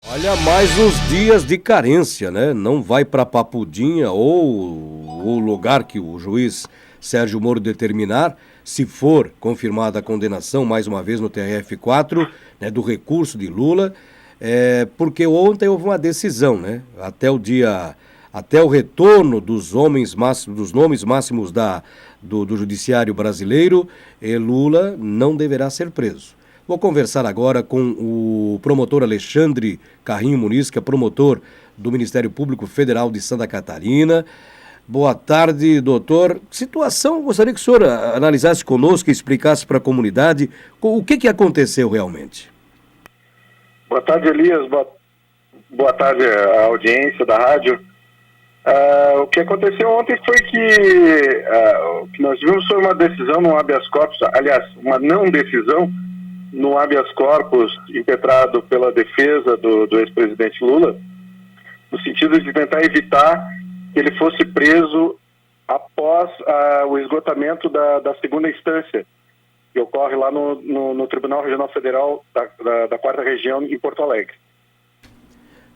Olha, mais uns dias de carência, né? Não vai para Papudinha ou o lugar que o juiz Sérgio Moro determinar, se for confirmada a condenação, mais uma vez no TRF4, né, do recurso de Lula, porque ontem houve uma decisão, né? Até o retorno dos nomes máximos do judiciário brasileiro, Lula não deverá ser preso. Vou conversar agora com o promotor Alexandre Carrinho Muniz, que é promotor do Ministério Público Federal de Santa Catarina. Boa tarde, doutor. Situação, gostaria que o senhor analisasse conosco e explicasse para a comunidade o que aconteceu realmente. Boa tarde, Elias. Boa tarde à audiência da rádio. O que aconteceu ontem foi o que nós vimos foi uma decisão no habeas corpus, aliás, uma não decisão no habeas corpus impetrado pela defesa do ex-presidente Lula, no sentido de tentar evitar que ele fosse preso após o esgotamento da segunda instância, que ocorre lá no Tribunal Regional Federal da 4ª Região, em Porto Alegre.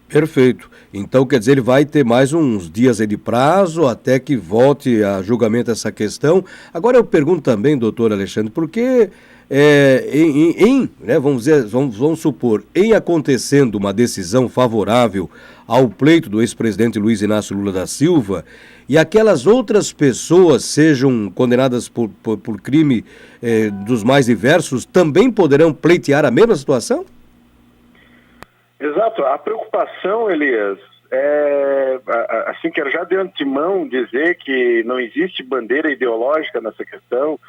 Perfeito. Então, quer dizer, ele vai ter mais uns dias aí de prazo até que volte a julgamento essa questão. Agora eu pergunto também, doutor Alexandre, porque vamos supor, em acontecendo uma decisão favorável ao pleito do ex-presidente Luiz Inácio Lula da Silva, e aquelas outras pessoas sejam condenadas por crime dos mais diversos, também poderão pleitear a mesma situação? Exato. A preocupação, Elias, assim, quero já de antemão dizer que não existe bandeira ideológica nessa questão.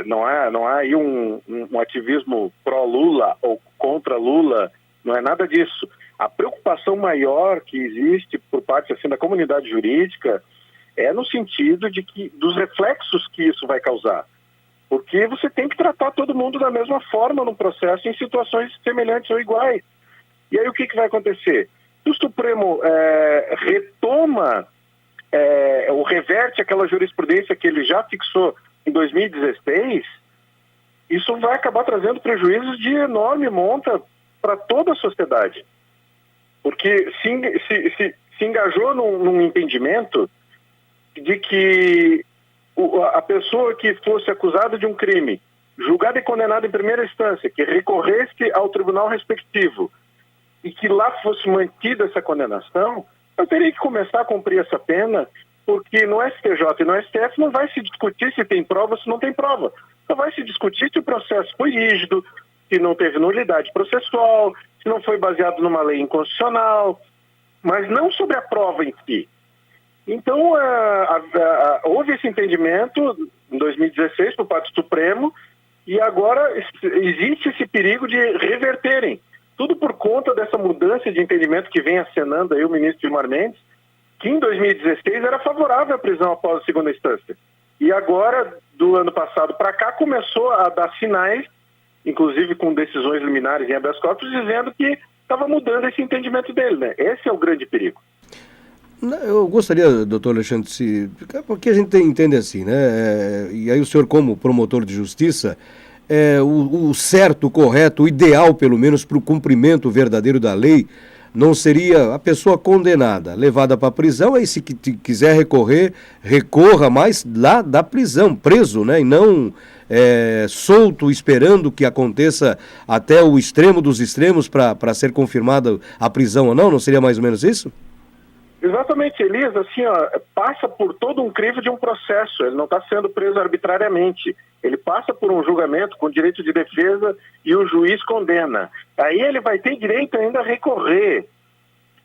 Não há aí um ativismo pró-Lula ou contra Lula, não é nada disso. A preocupação maior que existe por parte assim, da comunidade jurídica é no sentido dos reflexos que isso vai causar. Porque você tem que tratar todo mundo da mesma forma no processo em situações semelhantes ou iguais. E aí o que vai acontecer? Se o Supremo retoma ou reverte aquela jurisprudência que ele já fixou em 2016, isso vai acabar trazendo prejuízos de enorme monta para toda a sociedade. Porque se engajou num entendimento de que a pessoa que fosse acusada de um crime, julgada e condenada em primeira instância, que recorresse ao tribunal respectivo, e que lá fosse mantida essa condenação, eu teria que começar a cumprir essa pena, porque no STJ e no STF não vai se discutir se tem prova ou se não tem prova. Só vai se discutir se o processo foi rígido, se não teve nulidade processual, se não foi baseado numa lei inconstitucional, mas não sobre a prova em si. Então, houve esse entendimento em 2016 por parte do Supremo, e agora existe esse perigo de reverterem. Tudo por conta dessa mudança de entendimento que vem acenando aí o ministro Gilmar Mendes, que em 2016 era favorável à prisão após a segunda instância. E agora, do ano passado para cá, começou a dar sinais, inclusive com decisões liminares em habeas corpus, dizendo que estava mudando esse entendimento dele, né? Esse é o grande perigo. Eu gostaria, doutor Alexandre, porque a gente entende assim, né? E aí o senhor, como promotor de justiça, o certo, o correto, o ideal, pelo menos, para o cumprimento verdadeiro da lei, não seria a pessoa condenada, levada para a prisão, aí se quiser recorrer, recorra, mas lá da prisão, preso, né? E não solto, esperando que aconteça até o extremo dos extremos para ser confirmada a prisão ou não? Não seria mais ou menos isso? Exatamente, Elias, assim, passa por todo um crivo de um processo, ele não está sendo preso arbitrariamente, ele passa por um julgamento com direito de defesa e o juiz condena. Aí ele vai ter direito ainda a recorrer,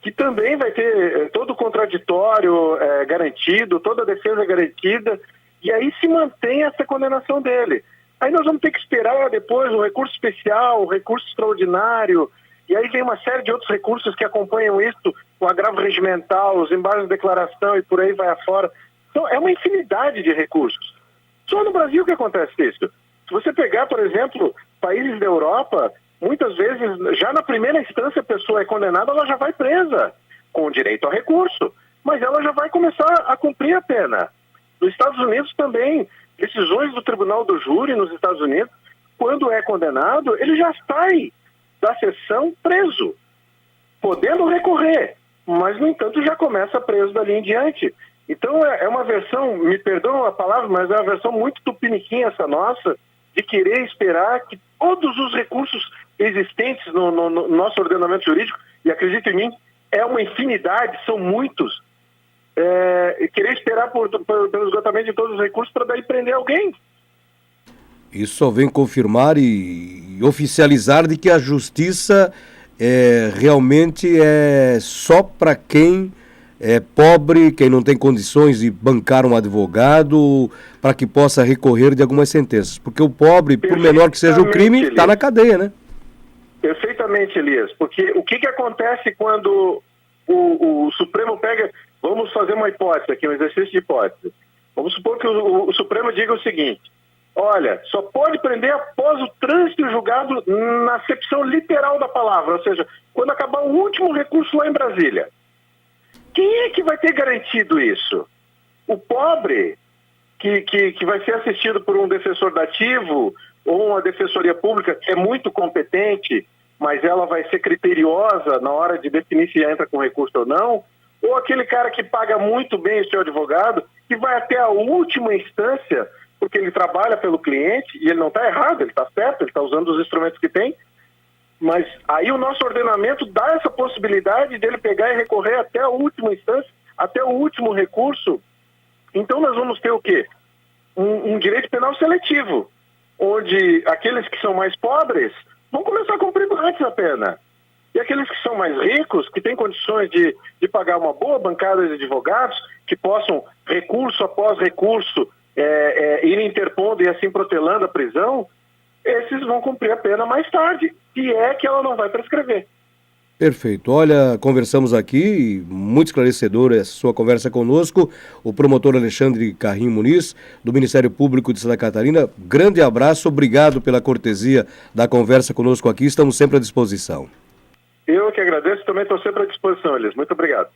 que também vai ter todo o contraditório garantido, toda a defesa garantida, e aí se mantém essa condenação dele. Aí nós vamos ter que esperar depois um recurso especial, um recurso extraordinário, e aí vem uma série de outros recursos que acompanham isso, o agravo regimental, os embargos de declaração e por aí vai afora. Então, é uma infinidade de recursos. Só no Brasil que acontece isso. Se você pegar, por exemplo, países da Europa, muitas vezes, já na primeira instância a pessoa é condenada, ela já vai presa, com direito a recurso, mas ela já vai começar a cumprir a pena. Nos Estados Unidos também, decisões do Tribunal do Júri nos Estados Unidos, quando é condenado, ele já sai da sessão preso. podendo recorrer, mas, no entanto, já começa preso dali em diante. Então, é uma versão, me perdoam a palavra, mas é uma versão muito tupiniquim essa nossa, de querer esperar que todos os recursos existentes no nosso ordenamento jurídico, e acredito em mim, é uma infinidade, são muitos, querer esperar pelo esgotamento de todos os recursos para daí prender alguém. Isso só vem confirmar e oficializar de que a justiça realmente é só para quem é pobre, quem não tem condições de bancar um advogado, para que possa recorrer de algumas sentenças. Porque o pobre, por menor que seja o crime, está na cadeia, né? Perfeitamente, Elias. Porque o que acontece quando o Supremo pega... Vamos fazer uma hipótese aqui, um exercício de hipótese. Vamos supor que o Supremo diga o seguinte: olha, só pode prender após o trânsito julgado na acepção literal da palavra, ou seja, quando acabar o último recurso lá em Brasília. Quem é que vai ter garantido isso? O pobre, que vai ser assistido por um defensor dativo ou uma defensoria pública que é muito competente, mas ela vai ser criteriosa na hora de definir se entra com recurso ou não? Ou aquele cara que paga muito bem o seu advogado, que vai até a última instância, porque ele trabalha pelo cliente, e ele não está errado, ele está certo, ele está usando os instrumentos que tem, mas aí o nosso ordenamento dá essa possibilidade dele pegar e recorrer até a última instância, até o último recurso. Então nós vamos ter o quê? Um direito penal seletivo, onde aqueles que são mais pobres vão começar a cumprir antes a pena. E aqueles que são mais ricos, que têm condições de pagar uma boa bancada de advogados, que possam, recurso após recurso, ir interpondo e assim protelando a prisão, esses vão cumprir a pena mais tarde, se é que ela não vai prescrever. Perfeito. Olha, conversamos aqui, muito esclarecedora essa sua conversa conosco, o promotor Alexandre Carrinho Muniz, do Ministério Público de Santa Catarina. Grande abraço, obrigado pela cortesia da conversa conosco aqui, estamos sempre à disposição. Eu que agradeço, também estou sempre à disposição, Elias. Muito obrigado.